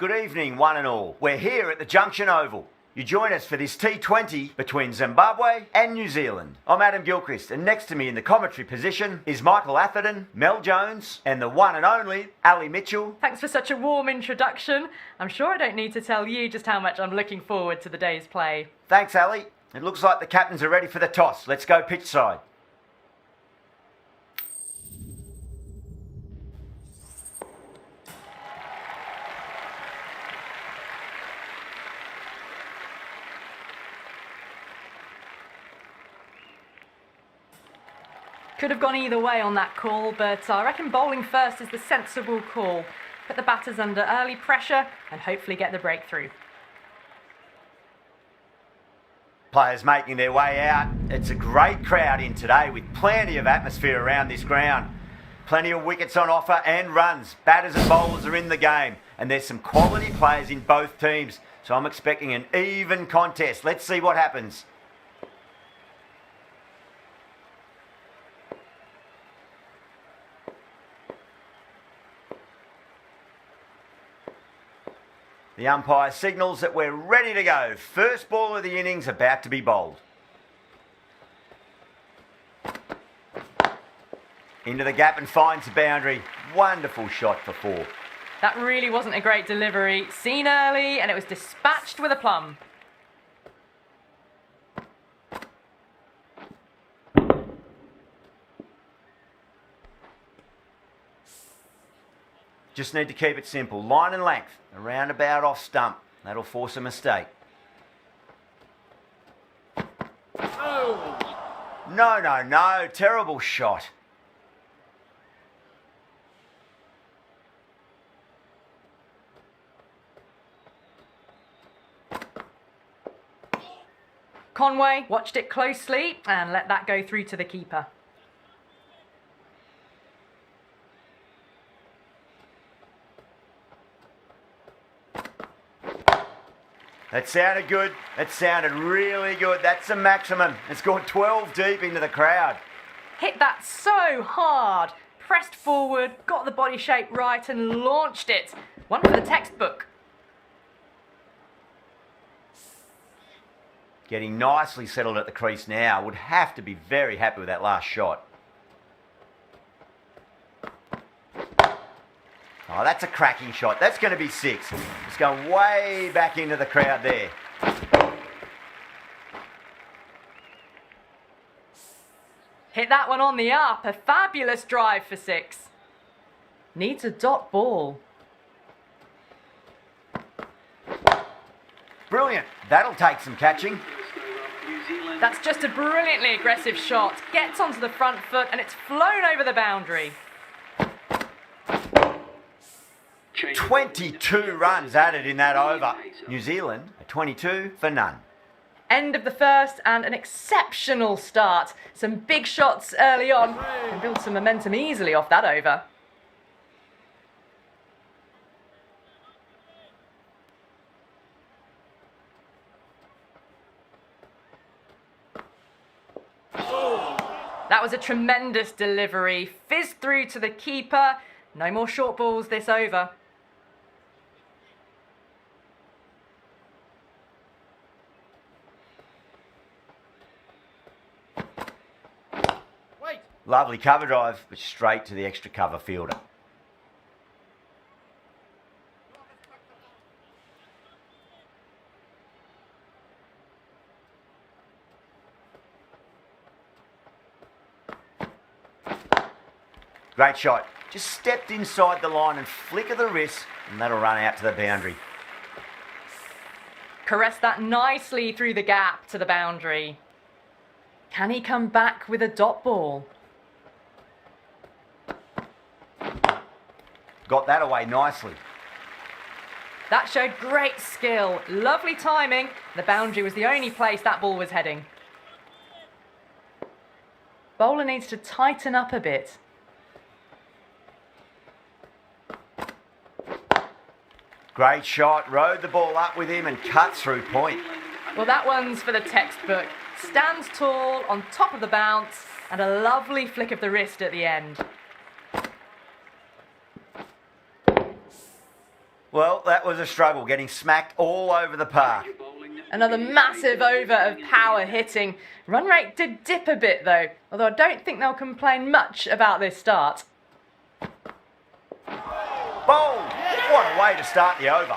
Good evening, one and all. We're here at the Junction Oval. You join us for this T20 between Zimbabwe and New Zealand. I'm Adam Gilchrist, and next to me in the commentary position is Michael Atherton, Mel Jones, and the one and only Ali Mitchell. Thanks for such a warm introduction. I'm sure I don't need to tell you just how much I'm looking forward to the day's play. Thanks, Ali. It looks like the captains are ready for the toss. Let's go pitch side. Could have gone either way on that call, but I reckon bowling first is the sensible call. Put the batters under early pressure and hopefully get the breakthrough. Players making their way out. It's a great crowd in today with plenty of atmosphere around this ground. Plenty of wickets on offer and runs. Batters and bowlers are in the game, and there's some quality players in both teams. So I'm expecting an even contest. Let's see what happens. The umpire signals that we're ready to go. First ball of the innings about to be bowled. Into the gap and finds the boundary. Wonderful shot for four. That really wasn't a great delivery. Seen early and it was dispatched with a plum. Just need to keep it simple. Line and length. Around about off stump. That'll force a mistake. Oh. No. Terrible shot. Conway watched it closely and let that go through to the keeper. That sounded good. That sounded really good. That's the maximum. It's gone 12 deep into the crowd. Hit that so hard. Pressed forward, got the body shape right and launched it. One for the textbook. Getting nicely settled at the crease now. Would have to be very happy with that last shot. Oh, that's a cracking shot. That's going to be six. It's going way back into the crowd there. Hit that one on the up. A fabulous drive for six. Needs a dot ball. Brilliant. That'll take some catching. That's just a brilliantly aggressive shot. Gets onto the front foot and it's flown over the boundary. 22 runs added in that over. New Zealand, a 22 for none. End of the first and an exceptional start. Some big shots early on and build some momentum easily off that over. That was a tremendous delivery. Fizzed through to the keeper. No more short balls this over. Lovely cover drive, but straight to the extra cover fielder. Great shot. Just stepped inside the line and flick of the wrist, and that'll run out to the boundary. Caressed that nicely through the gap to the boundary. Can he come back with a dot ball? Got that away nicely. That showed great skill. Lovely timing. The boundary was the only place that ball was heading. Bowler needs to tighten up a bit. Great shot. Rode the ball up with him and cut through point. Well, that one's for the textbook. Stands tall on top of the bounce and a lovely flick of the wrist at the end. Well, that was a struggle, getting smacked all over the park. Another massive over of power hitting. Run rate did dip a bit though, although I don't think they'll complain much about this start. Bold! What a way to start the over.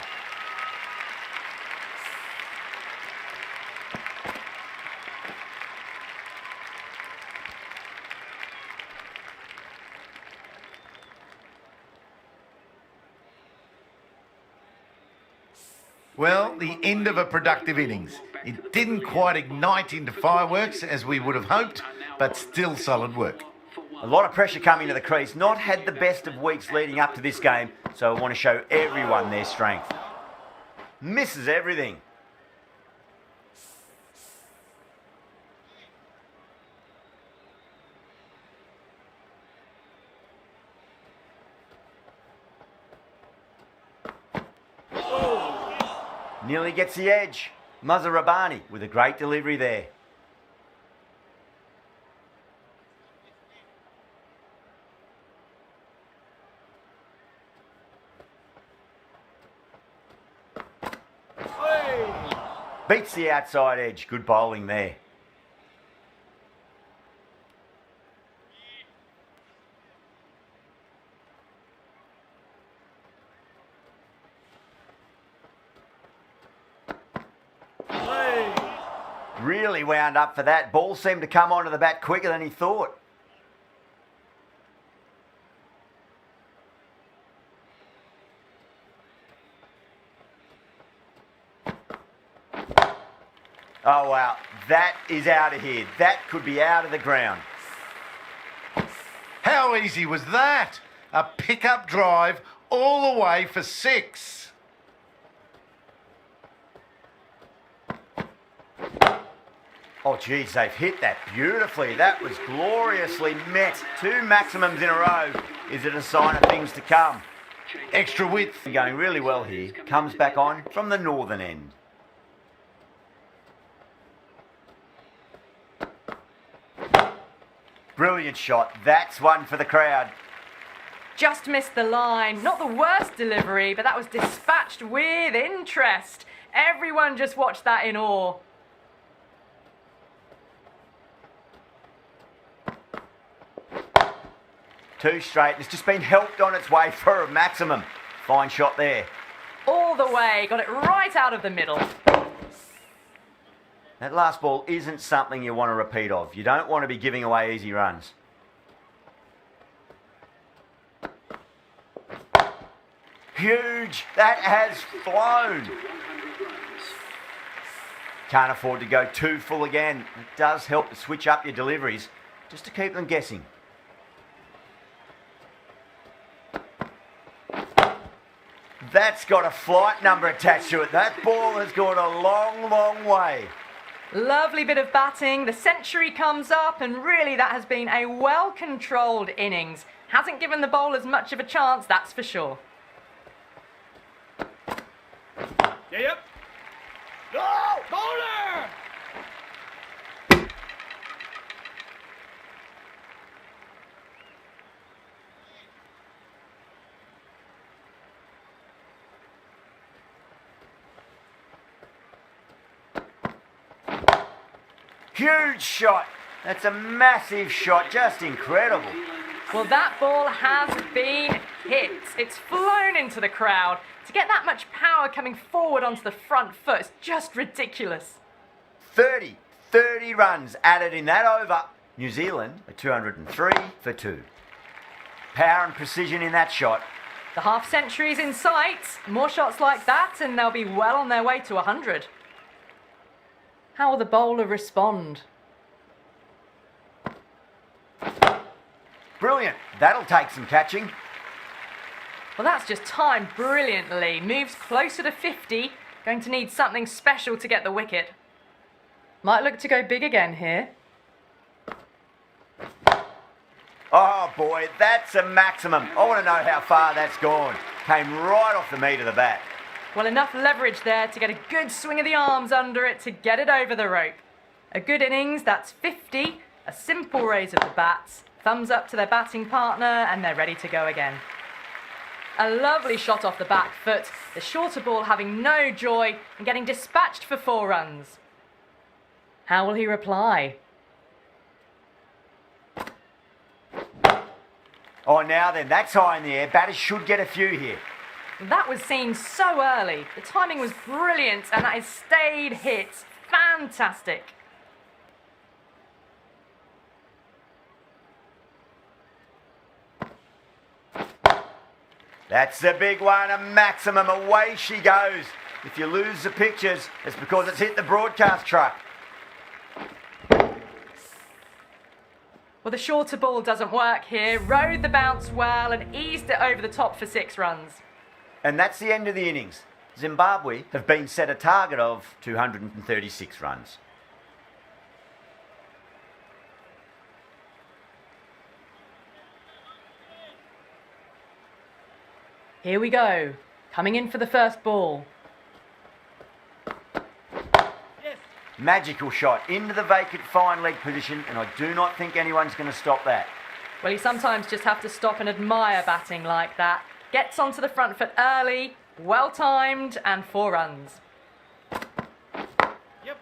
Well, the end of a productive innings. It didn't quite ignite into fireworks as we would have hoped, but still solid work. A lot of pressure coming to the crease. Not had the best of weeks leading up to this game, so I want to show everyone their strength. Misses everything. Nearly gets the edge. Mazarabani with a great delivery there. Beats the outside edge. Good bowling there. Really wound up for that. Ball seemed to come onto the bat quicker than he thought. Oh wow, that is out of here. That could be out of the ground. How easy was that? A pick-up drive all the way for 6. Oh geez, they've hit that beautifully. That was gloriously met. 2 maximums in a row. Is it a sign of things to come? Extra width. Going really well here. Comes back on from the northern end. Brilliant shot. That's one for the crowd. Just missed the line. Not the worst delivery, but that was dispatched with interest. Everyone just watched that in awe. Two straight. It's just been helped on its way for a maximum. Fine shot there. All the way. Got it right out of the middle. That last ball isn't something you want to repeat of. You don't want to be giving away easy runs. Huge. That has flown. Can't afford to go too full again. It does help to switch up your deliveries just to keep them guessing. That's got a flight number attached to it. That ball has gone a long, long way. Lovely bit of batting. The century comes up, and really that has been a well-controlled innings. Hasn't given the bowlers much of a chance, that's for sure. Yep. No! Bowler! Huge shot. That's a massive shot. Just incredible. Well, that ball has been hit. It's flown into the crowd. To get that much power coming forward onto the front foot is just ridiculous. 30 runs added in that over. New Zealand are 203 for 2. Power and precision in that shot. The half century's in sight. More shots like that and they'll be well on their way to 100. How will the bowler respond? Brilliant. That'll take some catching. Well, that's just timed brilliantly. Moves closer to 50. Going to need something special to get the wicket. Might look to go big again here. Oh boy, that's a maximum. I want to know how far that's gone. Came right off the meat of the bat. Well, enough leverage there to get a good swing of the arms under it to get it over the rope. A good innings, that's 50. A simple raise of the bats. Thumbs up to their batting partner and they're ready to go again. A lovely shot off the back foot, the shorter ball having no joy and getting dispatched for 4 runs. How will he reply? Oh, now then, that's high in the air. Batters should get a few here. That was seen so early. The timing was brilliant and that is stayed hit. Fantastic. That's the big one, a maximum. Away she goes. If you lose the pictures, it's because it's hit the broadcast truck. Well, the shorter ball doesn't work here. Rode the bounce well and eased it over the top for 6 runs. And that's the end of the innings. Zimbabwe have been set a target of 236 runs. Here we go. Coming in for the first ball. Magical shot into the vacant fine leg position, and I do not think anyone's going to stop that. Well, you sometimes just have to stop and admire batting like that. Gets onto the front foot early, well timed, and 4 runs. Yep.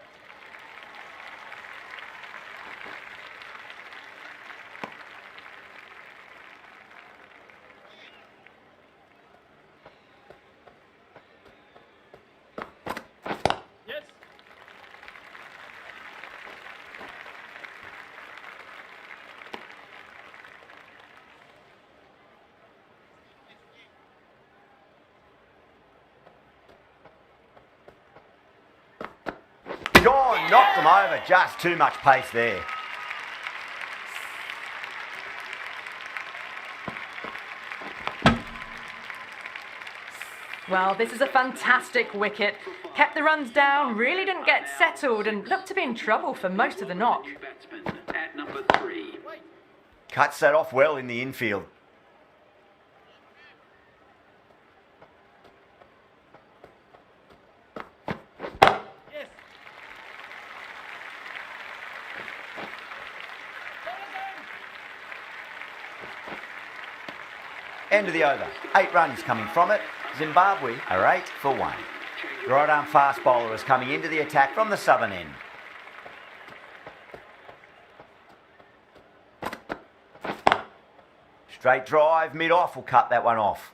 Yes. Gone, knocked them over. Just too much pace there. Well, this is a fantastic wicket. Kept the runs down, really didn't get settled, and looked to be in trouble for most of the knock. At number 3. Cuts that off well in the infield. Yes. End of the over. 8 runs coming from it. Zimbabwe are 8 for 1. Right arm fast bowler is coming into the attack from the southern end. Straight drive, mid-off will cut that one off.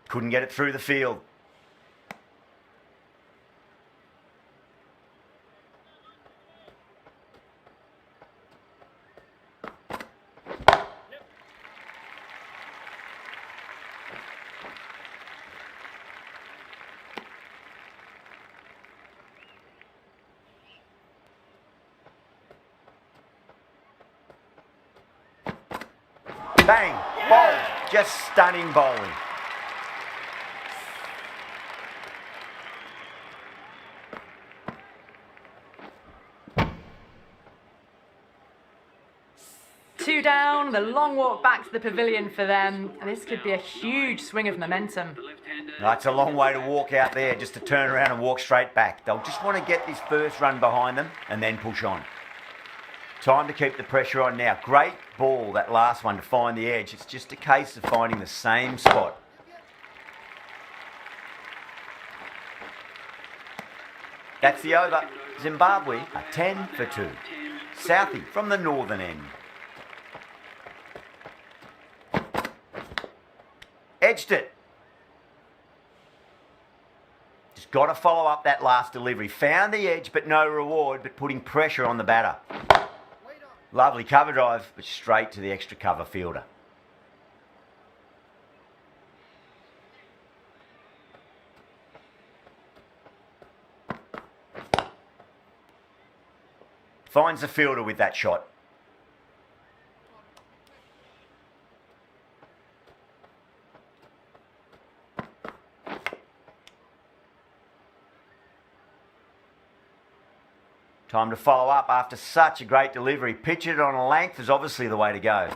Couldn't get it through the field. Bang! Bowled. Just stunning bowling. Two down, the long walk back to the pavilion for them, and this could be a huge swing of momentum. That's a long way to walk out there just to turn around and walk straight back. They'll just want to get this first run behind them and then push on. Time to keep the pressure on now. Great ball, that last one, to find the edge. It's just a case of finding the same spot. That's the over. Zimbabwe are 10 for 2. Southie from the northern end. Edged it. Just got to follow up that last delivery. Found the edge, but no reward, but putting pressure on the batter. Lovely cover drive, but straight to the extra cover fielder. Finds the fielder with that shot. Time to follow up after such a great delivery. Pitch it on a length is obviously the way to go.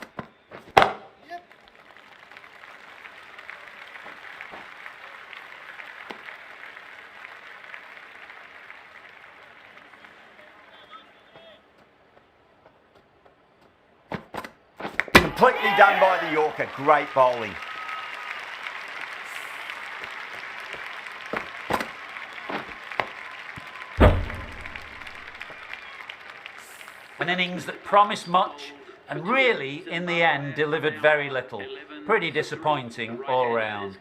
Completely done by the Yorker. Great bowling. An innings that promised much and really, in the end, delivered very little. Pretty disappointing all round.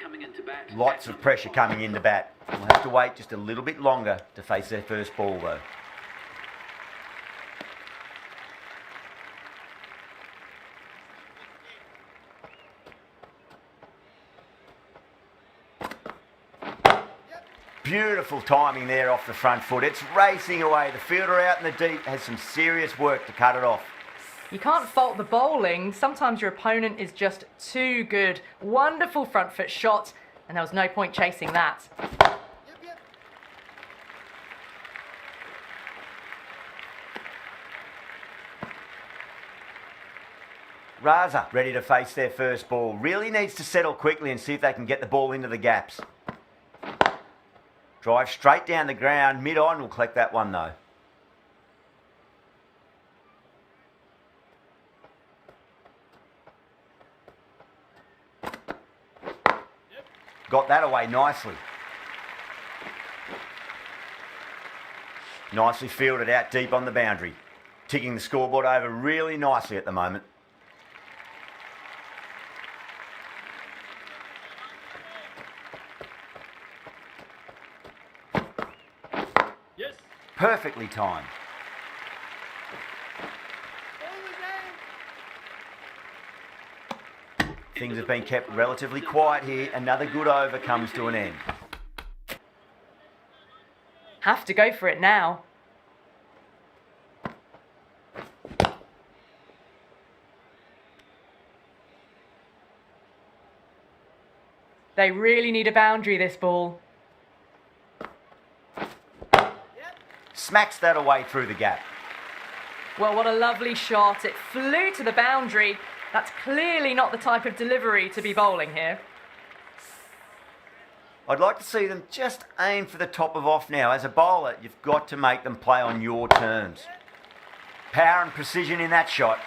Lots of pressure coming in to bat. We'll have to wait just a little bit longer to face their first ball though. Beautiful timing there off the front foot. It's racing away. The fielder out in the deep has some serious work to cut it off. You can't fault the bowling. Sometimes your opponent is just too good. Wonderful front foot shot, and there was no point chasing that. Raza ready to face their first ball. Really needs to settle quickly and see if they can get the ball into the gaps. Drive straight down the ground. Mid-on will collect that one though. Got that away nicely. Nicely fielded out deep on the boundary. Ticking the scoreboard over really nicely at the moment. Yes. Perfectly timed. Things have been kept relatively quiet here. Another good over comes to an end. Have to go for it now. They really need a boundary, this ball. Smacks that away through the gap. Well, what a lovely shot. It flew to the boundary. That's clearly not the type of delivery to be bowling here. I'd like to see them just aim for the top of off now. As a bowler, you've got to make them play on your terms. Power and precision in that shot.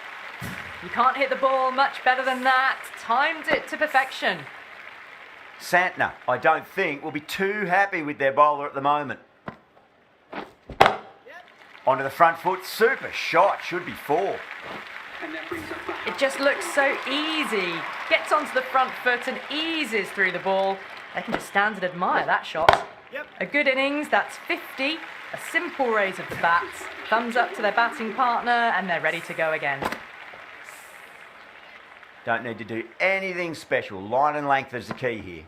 You can't hit the ball much better than that. Timed it to perfection. Santner, I don't think, will be too happy with their bowler at the moment. Onto the front foot. Super shot. Should be 4. It just looks so easy. Gets onto the front foot and eases through the ball. They can just stand and admire that shot. A good innings, that's 50. A simple raise of the bat. Thumbs up to their batting partner and they're ready to go again. Don't need to do anything special. Line and length is the key here.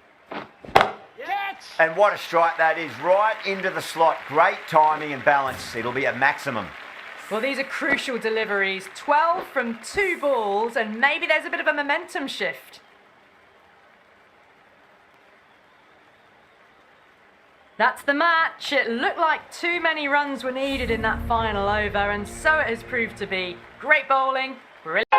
And what a strike that is. Right into the slot. Great timing and balance. It'll be a maximum. Well, these are crucial deliveries. 12 from 2 balls, and maybe there's a bit of a momentum shift. That's the match. It looked like too many runs were needed in that final over, and so it has proved to be. Great bowling, brilliant.